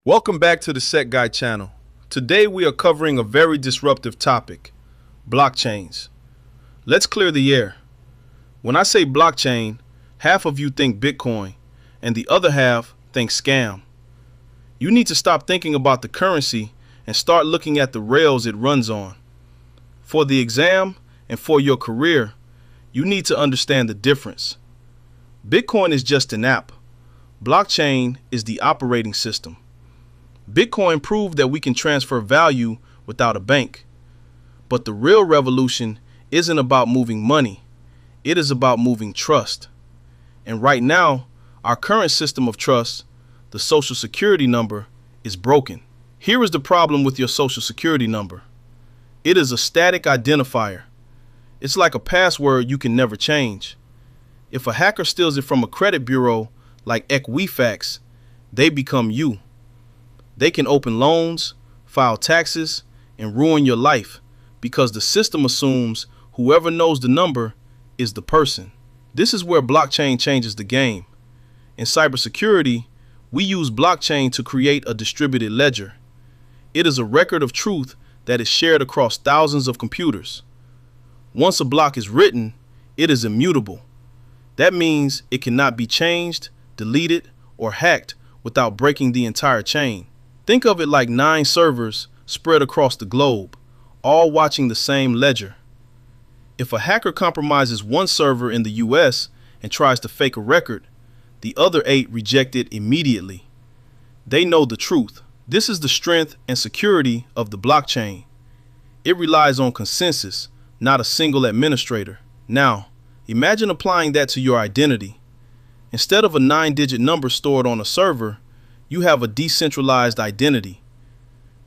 Welcome back to the SecGuy channel. Today we are covering a very disruptive topic, blockchains. Let's clear the air. When I say blockchain, half of you think Bitcoin and the other half think scam. You need to stop thinking about the currency and start looking at the rails it runs on. For the exam and for your career, you need to understand the difference. Bitcoin is just an app. Blockchain is the operating system. Bitcoin proved that we can transfer value without a bank. But the real revolution isn't about moving money. It is about moving trust. And right now, our current system of trust, the Social Security number, is broken. Here is the problem with your Social Security number. It is a static identifier. It's like a password you can never change. If a hacker steals it from a credit bureau like Equifax, they become you. They can open loans, file taxes, and ruin your life because the system assumes whoever knows the number is the person. This is where blockchain changes the game. In cybersecurity, we use blockchain to create a distributed ledger. It is a record of truth that is shared across thousands of computers. Once a block is written, it is immutable. That means it cannot be changed, deleted, or hacked without breaking the entire chain. Think of it like 9 servers spread across the globe, all watching the same ledger. If a hacker compromises one server in the US and tries to fake a record, the other 8 reject it immediately. They know the truth. This is the strength and security of the blockchain. It relies on consensus, not a single administrator. Now, imagine applying that to your identity. Instead of a 9-digit number stored on a server, you have a decentralized identity.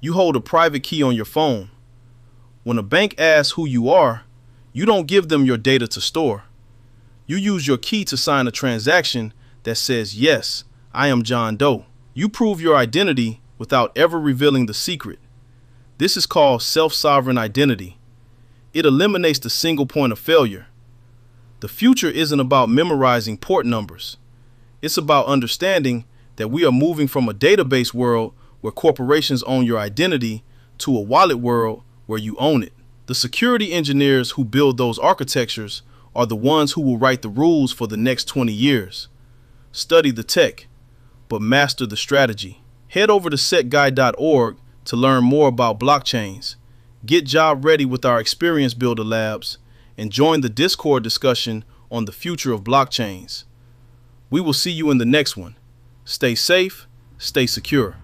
You hold a private key on your phone. When a bank asks who you are, you don't give them your data to store. You use your key to sign a transaction that says, "Yes, I am John Doe." You prove your identity without ever revealing the secret. This is called self-sovereign identity. It eliminates the single point of failure. The future isn't about memorizing port numbers. It's about understanding that we are moving from a database world where corporations own your identity to a wallet world where you own it. The security engineers who build those architectures are the ones who will write the rules for the next 20 years. Study the tech, but master the strategy. Head over to SecGuy.org to learn more about blockchains. Get job ready with our Experience Builder Labs and join the Discord discussion on the future of blockchains. We will see you in the next one. Stay safe, stay secure.